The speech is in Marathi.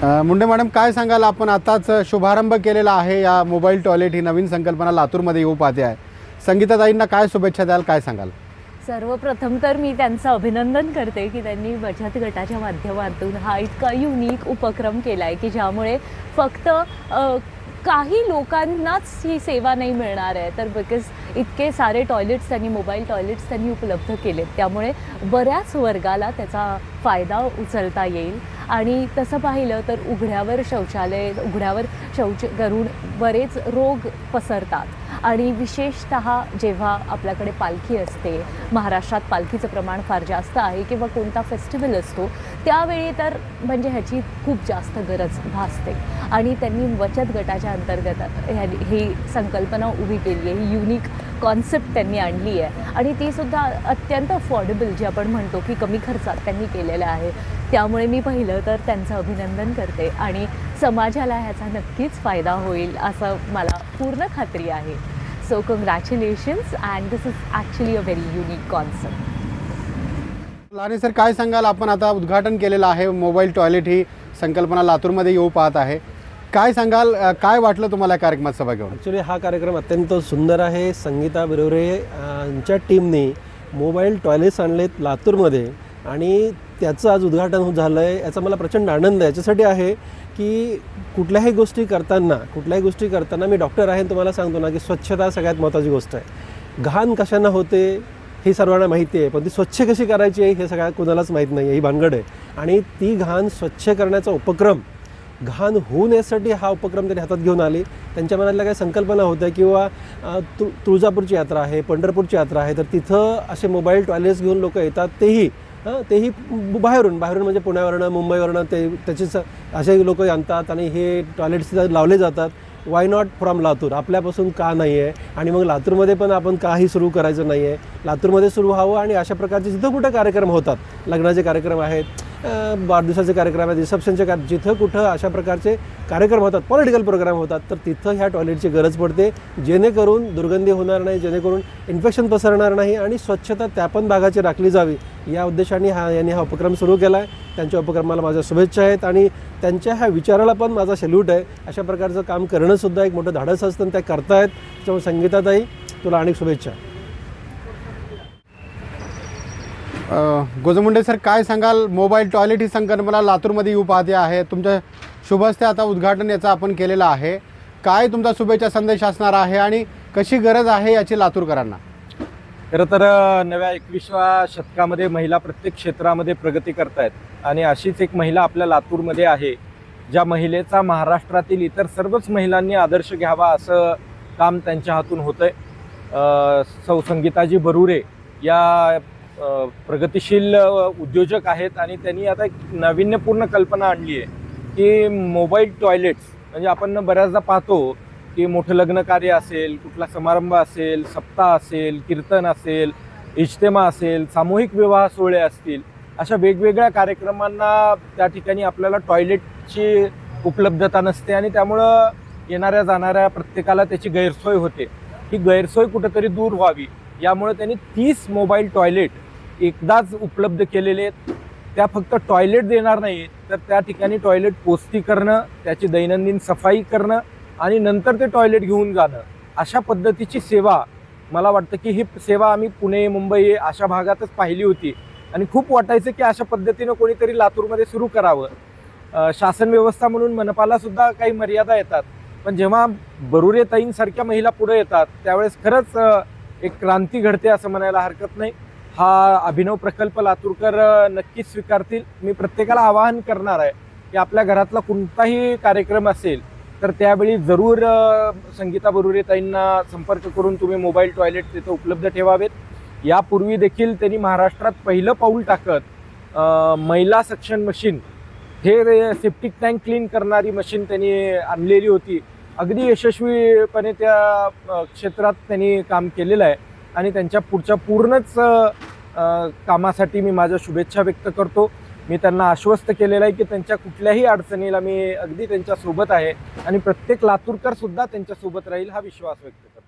मुंडे मॅडम, काय सांगाल? आपण आताच शुभारंभ केलेला आहे या मोबाईल टॉयलेट ही नवीन संकल्पना लातूरमध्ये येऊ पाहते आहे. संगीताताईंना काय शुभेच्छा द्याल, काय सांगाल? सर्वप्रथम तर मी त्यांचं अभिनंदन करते की त्यांनी बचत गटाच्या माध्यमातून हा इतका युनिक उपक्रम केला आहे की ज्यामुळे फक्त काही लोकांनाच ही सेवा नाही मिळणार आहे, तर बिकॉज इतके सारे टॉयलेट्स त्यांनी मोबाईल टॉयलेट्स त्यांनी उपलब्ध केलेत, त्यामुळे बऱ्याच वर्गाला त्याचा फायदा उचलता येईल. आणि तसं पाहिलं तर उघड्यावर शौच करून बरेच रोग पसरतात आणि विशेषतः जेव्हा आपल्याकडे पालखी असते, महाराष्ट्रात पालखीचं प्रमाण फार जास्त आहे, किंवा कोणता फेस्टिवल असतो त्यावेळी तर म्हणजे ह्याची खूप जास्त गरज भासते. आणि त्यांनी बचत गटाच्या अंतर्गत ही संकल्पना उभी केली आहे, ही युनिक कॉन्सेप्ट त्यांनी आणली आहे आणि तीसुद्धा अत्यंत अफोर्डेबल, जे आपण म्हणतो की कमी खर्चात त्यांनी केलेलं आहे. त्यामुळे मी पहिलं तर त्यांचं अभिनंदन करते आणि समाजाला ह्याचा नक्कीच फायदा होईल असं मला पूर्ण खात्री आहे. So congratulations and this is actually a very unique concept. लाने सर, काय सांगाल? आपण आता उद्घाटन केलेलं आहे, मोबाईल टॉयलेट ही संकल्पना लातूरमध्ये येऊ पाहत आहे. काय सांगाल, काय वाटलं तुम्हाला कार्यक्रमात सहभागी होऊन? ॲक्च्युली हा कार्यक्रम अत्यंत सुंदर आहे. संगीता बिरोरे यांच्या टीमने मोबाईल टॉयलेट्स आणलेत लातूरमध्ये आणि त्याचं आज उद्घाटन झालं आहे. याचा मला प्रचंड आनंद आहे. याच्यासाठी आहे की कुठल्याही गोष्टी करताना मी डॉक्टर आहे, तुम्हाला सांगतो ना की स्वच्छता सगळ्यात महत्त्वाची गोष्ट आहे. घाण कशानं होते ही सर्वांना माहिती आहे, पण ती स्वच्छ कशी करायची आहे हे सगळ्या कुणालाच माहीत नाही आहे, ही भानगड आहे. आणि ती घाण स्वच्छ करण्याचा उपक्रम, घाण होऊ नयेसाठी हा उपक्रम त्यांनी हातात घेऊन आले. त्यांच्या मनातल्या काही संकल्पना होत्या किंवा तुळजापूरची यात्रा आहे, पंढरपूरची यात्रा आहे, तर तिथं असे मोबाईल टॉयलेट्स घेऊन लोक येतात, तेही बाहेरून म्हणजे पुण्यावरनं, मुंबईवरनं त्याचेच असे लोक आणतात आणि हे टॉयलेट्स लावले जातात. Why not from Latur? आपल्यापासून का नाही आहे? आणि मग लातूरमध्ये पण आपण काही सुरू करायचं नाही आहे? लातूरमध्ये सुरू व्हावं आणि अशा प्रकारचे जिथं कुठं कार्यक्रम होतात, लग्नाचे कार्यक्रम आहेत, वाढदिवसाचे कार्यक्रम आहेत, रिसेप्शनचे जिथं कुठं अशा प्रकारचे कार्यक्रम होतात, पॉलिटिकल प्रोग्राम होतात, तर तिथं ह्या टॉयलेटची गरज पडते, जेणेकरून दुर्गंधी होणार नाही, जेणेकरून इन्फेक्शन पसरणार नाही आणि स्वच्छता त्या पण भागाची राखली जावी, या उद्देशाने यांनी हा उपक्रम सुरू केला आहे. त्यांच्या उपक्रमाला माझ्या शुभेच्छा आहेत आणि त्यांच्या ह्या विचाराला पण माझा सॅल्यूट आहे. अशा प्रकारचं काम करणंसुद्धा एक मोठं धाडस असतं, त्या करतायत. त्याच्यामुळे संगीताताई, तुला अनेक शुभेच्छा. गोजमुंडे सर, काय सांगाल? मोबाईल टॉयलेट ही संकल्पना लातूरमध्ये येऊ पाहते आहे. तुमच्या शुभ हस्ते आता उद्घाटन याचं आपण केलेलं आहे. काय तुमचा शुभेच्छा संदेश असणार आहे आणि कशी गरज आहे याची लातूरकरांना? खरं तर नव्या 21व्या शतकामध्ये महिला प्रत्येक क्षेत्रामध्ये प्रगती करतायत आणि अशीच एक महिला आपल्या लातूरमध्ये आहे, ज्या महिलेचा महाराष्ट्रातील इतर सर्वच महिलांनी आदर्श घ्यावा असं काम त्यांच्या हातून होतं आहे. सौ संगीताजी बरुरे या प्रगतिशील उद्योजक आहेत आणि त्यांनी आता एक नाविन्यपूर्ण कल्पना आणली आहे की मोबाईल टॉयलेट्स, म्हणजे आपण बऱ्याचदा पाहतो की मोठं लग्न कार्य असेल, कुठला समारंभ असेल, सप्ताह असेल, कीर्तन असेल, इज्तेमा असेल, सामूहिक विवाह सोहळे असतील, अशा वेगवेगळ्या कार्यक्रमांना त्या ठिकाणी आपल्याला टॉयलेटची उपलब्धता नसते आणि त्यामुळं येणाऱ्या जाणाऱ्या प्रत्येकाला त्याची गैरसोय होते. ही गैरसोय कुठंतरी दूर व्हावी यामुळे त्यांनी 30 मोबाईल टॉयलेट एकदाच उपलब्ध केलेले आहेत. त्या फक्त टॉयलेट देणार नाही, तर त्या ठिकाणी टॉयलेट पोस्ती करणं, त्याची दैनंदिन सफाई करणं आणि नंतर ते टॉयलेट घेऊन जाणं, अशा पद्धतीची सेवा, मला वाटतं की ही सेवा आम्ही पुणे, मुंबई अशा भागातच पाहिली होती आणि खूप वाटायचं की अशा पद्धतीनं कोणीतरी लातूरमध्ये सुरू करावं. शासन व्यवस्था म्हणून मनपालासुद्धा काही मर्यादा येतात, पण जेव्हा बरुरे ताईंसारख्या महिला पुढे येतात त्यावेळेस खरंच एक क्रांती घडते असं म्हणायला हरकत नाही. हा अभिनव प्रकल्प लातूरकर नक्कीच स्वीकारतील. मी प्रत्येकाला आवाहन करणार आहे की आपल्या घरातला कोणताही कार्यक्रम असेल तर त्यावेळी जरूर संगीता बरुरे ताईंना संपर्क करून तुम्ही मोबाईल टॉयलेट तिथं उपलब्ध ठेवावेत. यापूर्वी देखील त्यांनी महाराष्ट्रात पहिलं पाऊल टाकत महिला सक्शन मशीन, हे सेप्टिक टँक क्लीन करणारी मशीन त्यांनी आणलेली होती. अगदी यशस्वीपणे त्या क्षेत्रात त्यांनी काम केलेलं आहे आणि त्यांच्या पुढच्या पूर्णच कामासाठी मी माझ्या शुभेच्छा व्यक्त करतो. मी त्यांना आश्वस्त केलेलं आहे की त्यांच्या कुठल्याही अडचणीला मी अगदी त्यांच्यासोबत आहे आणि प्रत्येक लातूरकर सुद्धा त्यांच्यासोबत राहील, हा विश्वास व्यक्त करतो.